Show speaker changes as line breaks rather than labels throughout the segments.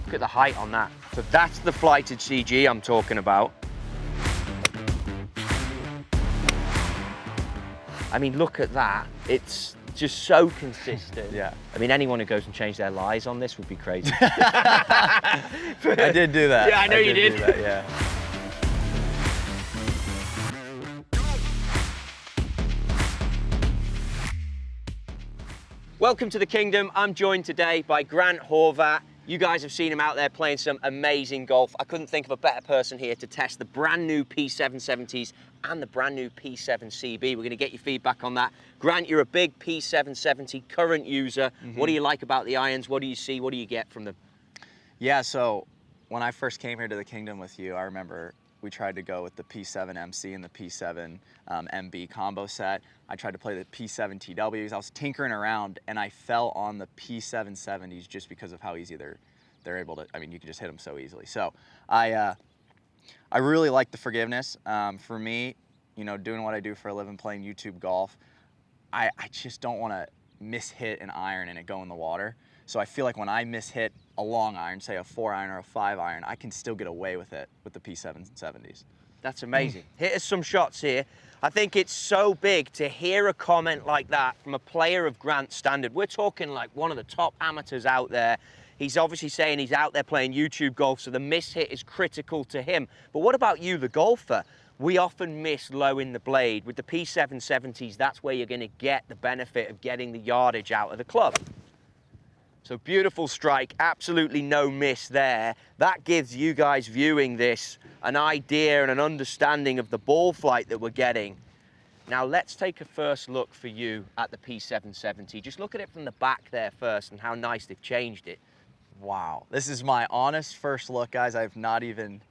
Look at the height on that. So that's the flighted CG I'm talking about. I mean, look at that. It's just so consistent.
Yeah.
I mean, anyone who goes and changes their lies on this would be crazy.
I did do that.
Yeah, I know you did.
Do that, yeah.
Welcome to the kingdom. I'm joined today by Grant Horvat. You guys have seen him out there playing some amazing golf. I couldn't think of a better person here to test the brand new P770s and the brand new P7 CB. We're going to get your feedback on that. Grant, you're a big P770 current user. What do you like about the irons? What do you see? What do you get from them?
Yeah, so when I first came here to the kingdom with you, I remember we tried to go with the P7 MC and the P7 MB combo set. I tried to play the P7 TWs. I was tinkering around and I fell on the P770s just because of how easy they're able to, I mean, you can just hit them so easily. So I really like the forgiveness. For me, you know, doing what I do for a living, playing YouTube golf, I just don't want to mishit an iron and it go in the water. So I feel like when I mishit a long iron, say a 4-iron or a 5-iron, I can still get away with it with the P770s.
That's amazing. Hit us some shots here. I think it's so big to hear a comment like that from a player of Grant's standard. We're talking like one of the top amateurs out there. He's obviously saying he's out there playing YouTube golf, so the miss hit is critical to him. But what about you, the golfer? We often miss low in the blade. With the P770s, that's where you're going to get the benefit of getting the yardage out of the club. So beautiful strike, absolutely no miss there. That gives you guys viewing this an idea and an understanding of the ball flight that we're getting. Now let's take a first look for you at the P770. Just look at it from the back there first and how nice they've changed it.
Wow, this is my honest first look, guys. I've not even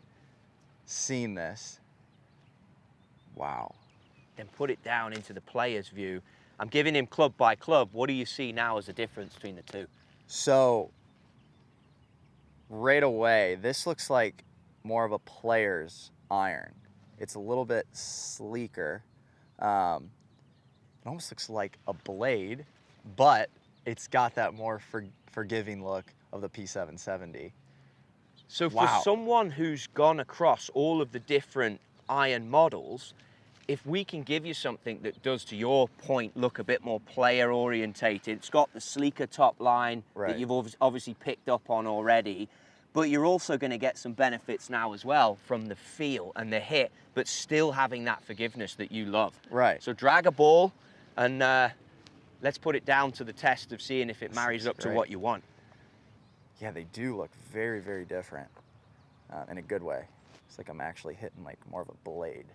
seen this. Wow.
Then put it down into the player's view. I'm giving him club by club. What do you see now as a difference between the two?
So right away, this looks like more of a player's iron. It's a little bit sleeker. It almost looks like a blade, but it's got that more forgiving look of the P770.
So for someone who's gone across all of the different iron models, if we can give you something that does, to your point, look a bit more player orientated, it's got the sleeker top line that you've obviously picked up on already, but you're also going to get some benefits now as well from the feel and the hit, but still having that forgiveness that you love.
Right.
So drag a ball and let's put it down to the test of seeing if it marries up to what you want.
Yeah, they do look very, very different in a good way. It's like I'm actually hitting like more of a blade.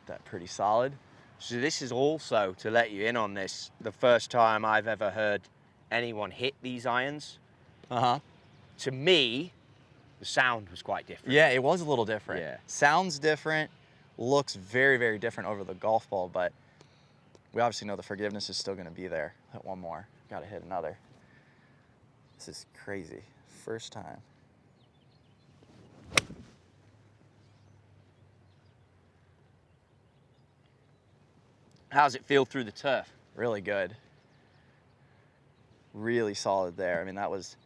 That pretty solid.
So this is also, to let you in on this, the first time I've ever heard anyone hit these irons. To me, the sound was quite different.
Yeah, it was a little different.
Yeah.
Sounds different, looks very, very different over the golf ball, but we obviously know the forgiveness is still gonna be there. Hit one more, gotta hit another. This is crazy, first time.
How's it feel through the turf?
Really good. Really solid there. I mean, that was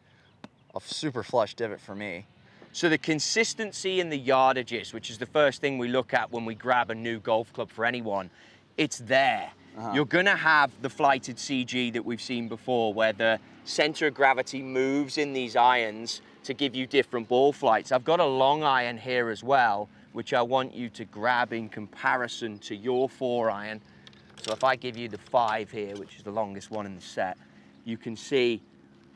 a super flush divot for me.
So the consistency in the yardages, which is the first thing we look at when we grab a new golf club for anyone, it's there. You're gonna have the flighted CG that we've seen before, where the center of gravity moves in these irons to give you different ball flights. I've got a long iron here as well, which I want you to grab in comparison to your 4-iron. So if I give you the 5 here, which is the longest one in the set, you can see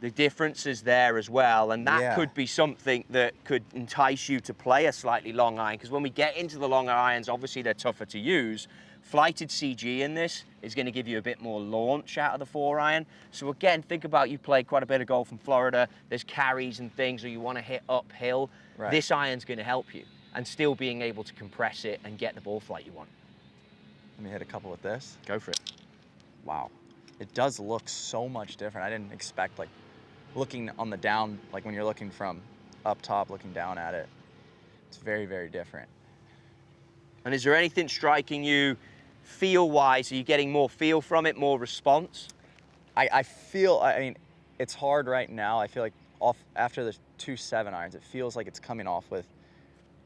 the differences there as well. And that could be something that could entice you to play a slightly long iron, because when we get into the longer irons, obviously they're tougher to use. Flighted CG in this is going to give you a bit more launch out of the 4-iron. So again, think about, you play quite a bit of golf in Florida, there's carries and things, or you want to hit uphill. This iron's going to help you, and still being able to compress it and get the ball flight you want.
Let me hit a couple with this.
Go for it.
Wow. It does look so much different. I didn't expect, like, looking on the down, like when you're looking from up top, looking down at it, it's very, very different.
And is there anything striking you Feel-wise, are you getting more feel from it, more response?
I mean, it's hard right now. I feel like after the 2 7-irons, it feels like it's coming off with,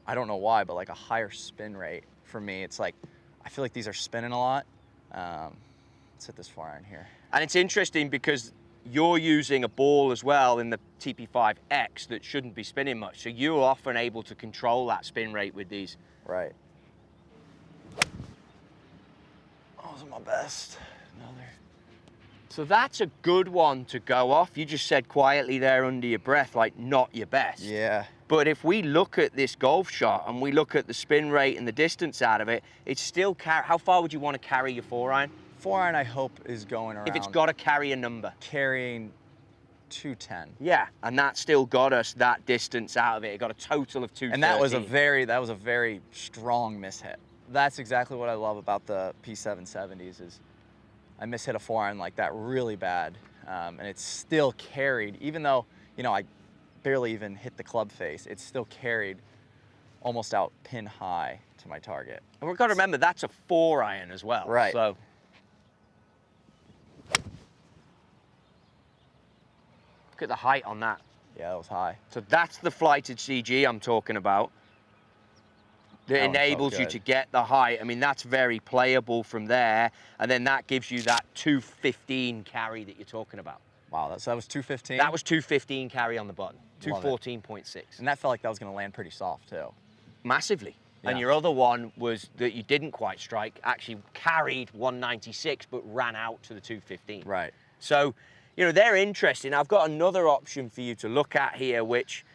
I don't know why, but like a higher spin rate for me. It's like, I feel like these are spinning a lot. Let's hit this 4-iron here.
And it's interesting because you're using a ball as well in the TP5X that shouldn't be spinning much. So you're often able to control that spin rate with these.
Right. Oh, those are my best. Another.
So that's a good one to go off. You just said quietly there under your breath, like not your best.
Yeah.
But if we look at this golf shot and we look at the spin rate and the distance out of it, it's still how far would you want to carry your 4-iron?
4-iron, I hope, is going around.
If it's got to carry a number.
Carrying 210.
Yeah, and that still got us that distance out of it. It got a total of 213.
And that was a very strong mishit. That's exactly what I love about the P770s is I mishit a 4-iron like that really bad, and it's still carried, even though, you know, I barely even hit the club face, it's still carried almost out pin high to my target.
And we've got to remember that's a 4-iron as well.
Right.
So look at the height on that.
Yeah, that was high.
So that's the flighted CG I'm talking about. That enables you to get the height. I mean, that's very playable from there. And then that gives you that 215 carry that you're talking about.
Wow, so that was 215?
That was 215 carry on the button. 214.6.
And that felt like that was going to land pretty soft, too.
Massively. Yeah. And your other one was that you didn't quite strike, actually carried 196, but ran out to the 215.
Right.
So, you know, they're interesting. I've got another option for you to look at here, which,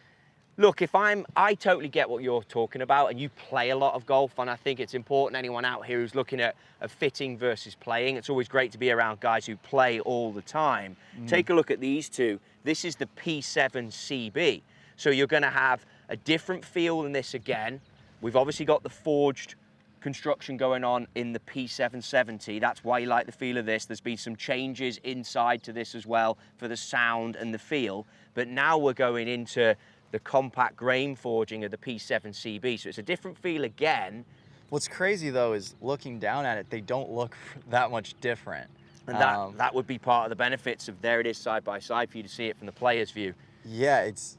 look, I totally get what you're talking about, and you play a lot of golf, and I think it's important, anyone out here who's looking at fitting versus playing, it's always great to be around guys who play all the time. Take a look at these two. This is the P7 CB. So you're gonna have a different feel than this again. We've obviously got the forged construction going on in the P770. That's why you like the feel of this. There's been some changes inside to this as well for the sound and the feel. But now we're going into the compact grain forging of the P7 CB. So it's a different feel again.
What's crazy though is looking down at it, they don't look that much different.
And that would be part of the benefits of there it is side by side for you to see it from the player's view.
Yeah, it's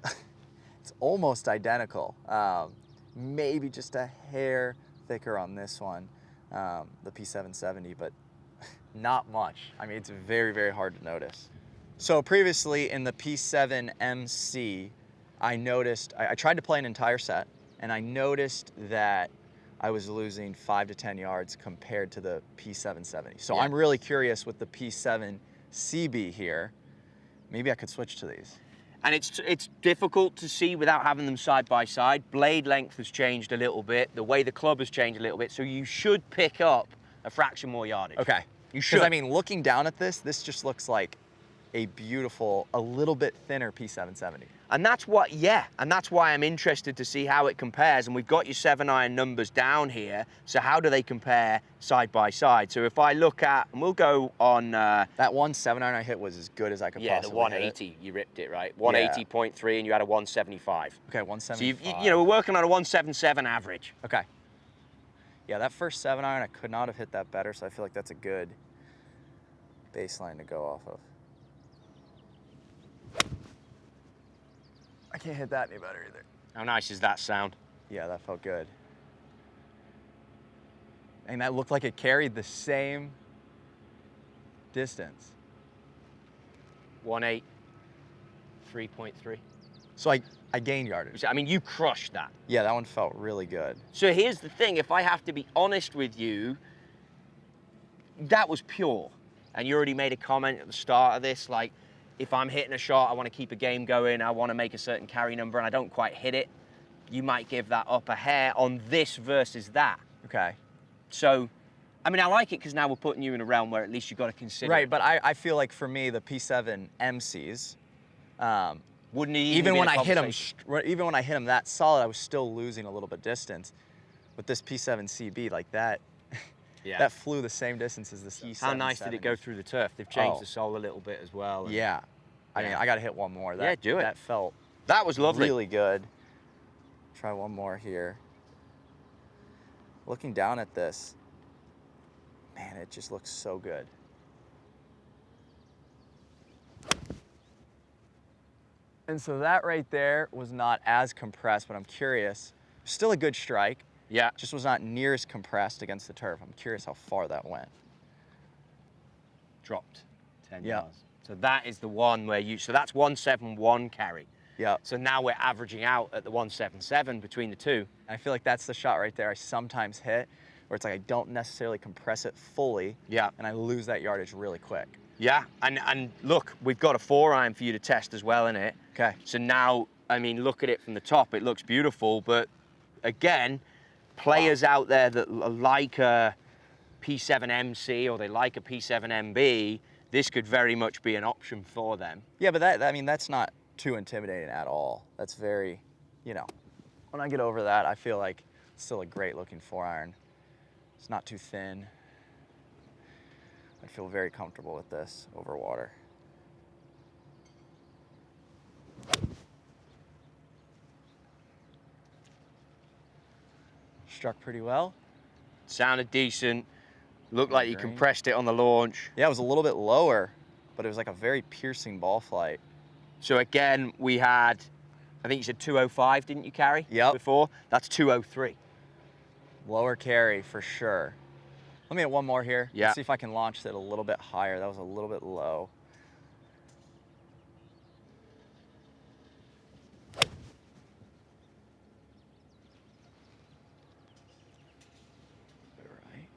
almost identical. Maybe just a hair thicker on this one, the P770, but not much. I mean, it's very, very hard to notice. So previously in the P7 MC, I noticed, I tried to play an entire set, and I noticed that I was losing 5 to 10 yards compared to the P770. So yeah. I'm really curious with the P7 CB here. Maybe I could switch to these.
And it's difficult to see without having them side by side. Blade length has changed a little bit. The way the club has changed a little bit. So you should pick up a fraction more yardage.
Okay.
You should.
I mean, looking down at this just looks like a beautiful, a little bit thinner P770.
And that's what, yeah, and that's why I'm interested to see how it compares. And we've got your 7-iron numbers down here. So how do they compare side by side? So if I look at, and we'll go on...
that one 7-iron I hit was as good as I could possibly hit.
Yeah, the 180, you ripped it, right? 180.3 and you had a 175.
Okay, 175.
So you know, we're working on a 177 average.
Okay. Yeah, that first 7-iron, I could not have hit that better, so I feel like that's a good baseline to go off of. I can't hit that any better either.
How nice is that sound?
Yeah, that felt good. And that looked like it carried the same distance.
1.8, 3.3.
So I gained yardage.
I mean, you crushed that.
Yeah, that one felt really good.
So here's the thing, if I have to be honest with you, that was pure. And you already made a comment at the start of this, like, if I'm hitting a shot, I want to keep a game going, I want to make a certain carry number, and I don't quite hit it, you might give that up a hair on this versus that.
Okay.
So, I mean, I like it because now we're putting you in a realm where at least you've got to consider
Right,
it.
but I feel like for me, the P7 MCs,
wouldn't
even when I hit them that solid, I was still losing a little bit distance. With this P7 CB, like that, yeah. That flew the same distance as the P7.
How nice did it go through the turf? They've changed the sole a little bit as well.
Yeah. I mean, I got to hit one more.
Yeah, do it.
That felt
that was lovely.
Really good. Try one more here. Looking down at this, Man, it just looks so good. And so that right there was not as compressed, but I'm curious. Still a good strike.
Yeah.
Just was not near as compressed against the turf. I'm curious how far that went.
Dropped 10
Yeah.
yards. So that is the one where so that's 171 carry.
Yeah.
So now we're averaging out at the 177 between the two.
I feel like that's the shot right there I sometimes hit, where it's like I don't necessarily compress it fully.
Yeah.
And I lose that yardage really quick.
Yeah, and look, we've got a 4-iron for you to test as well in it.
Okay.
So now, I mean, look at it from the top, it looks beautiful, but again, players out there that like a P7MC or they like a P7MB, this could very much be an option for them.
Yeah, but I mean, that's not too intimidating at all. That's very, you know, when I get over that, I feel like it's still a great looking 4-iron. It's not too thin. I feel very comfortable with this over water. Struck pretty well.
Sounded decent. Looked like you
Green.
compressed it on the launch.
Yeah, it was a little bit lower, but it was like a very piercing ball flight.
So again, we had, I think you said 205, didn't you, carry?
Yep.
Before? That's 203.
Lower carry for sure. Let me get one more here.
Yeah.
Let's see if I can launch it a little bit higher. That was a little bit low. Right.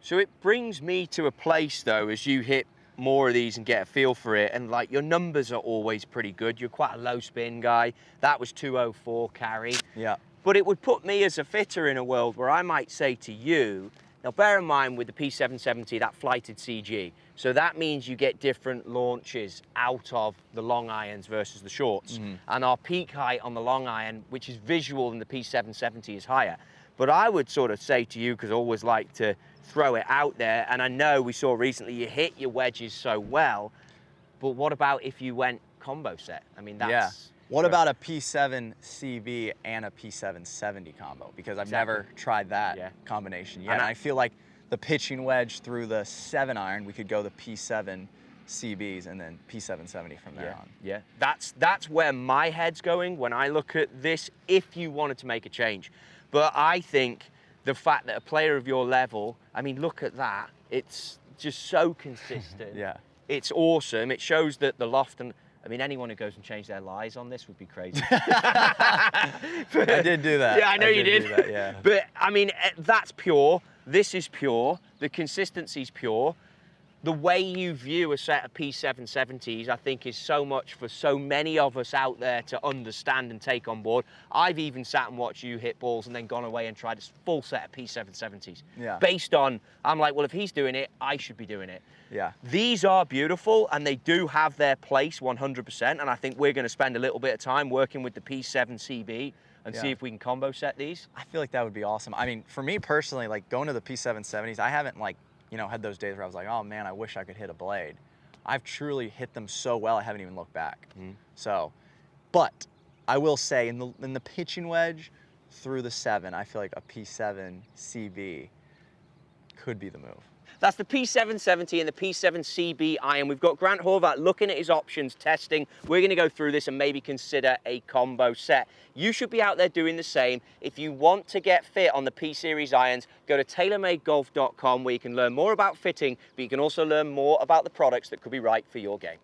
So it brings me to a place though, as you hit more of these and get a feel for it, and like your numbers are always pretty good. You're quite a low spin guy. That was 204 carry.
Yeah.
But it would put me as a fitter in a world where I might say to you, now bear in mind with the P770, that flighted CG, so that means you get different launches out of the long irons versus the shorts.
Mm-hmm.
And our peak height on the long iron, which is visual in the P770, is higher. But I would sort of say to you, because I always like to throw it out there, and I know we saw recently you hit your wedges so well, but what about if you went combo set? I mean, that's...
Yeah. What about a P7 CB and a P770 combo? Because I've never tried that combination yet. And I feel like the pitching wedge through the 7-iron, we could go the P7 CBs and then P770 from there on.
Yeah, that's where my head's going when I look at this, if you wanted to make a change. But I think the fact that a player of your level, I mean, look at that. It's just so consistent.
Yeah.
It's awesome. It shows that the loft and, I mean, anyone who goes and changes their lies on this would be crazy.
I did do that.
Yeah, I know you did.
Do that, yeah.
But, I mean, that's pure. This is pure. The consistency's pure. The way you view a set of P770s, I think, is so much for so many of us out there to understand and take on board. I've even sat and watched you hit balls and then gone away and tried a full set of P770s.
Yeah.
Based on, I'm like, well, if he's doing it, I should be doing it.
Yeah.
These are beautiful and they do have their place 100%. And I think we're going to spend a little bit of time working with the P7 CB and see if we can combo set these.
I feel like that would be awesome. I mean, for me personally, like going to the P770s, I haven't had those days where I was like, oh man, I wish I could hit a blade. I've truly hit them so well, I haven't even looked back. So, but I will say in the pitching wedge through the 7, I feel like a P7 CB could be the move.
That's the P770 and the P7 CB iron. We've got Grant Horvat looking at his options, testing. We're going to go through this and maybe consider a combo set. You should be out there doing the same. If you want to get fit on the P-Series irons, go to TaylorMadeGolf.com where you can learn more about fitting, but you can also learn more about the products that could be right for your game.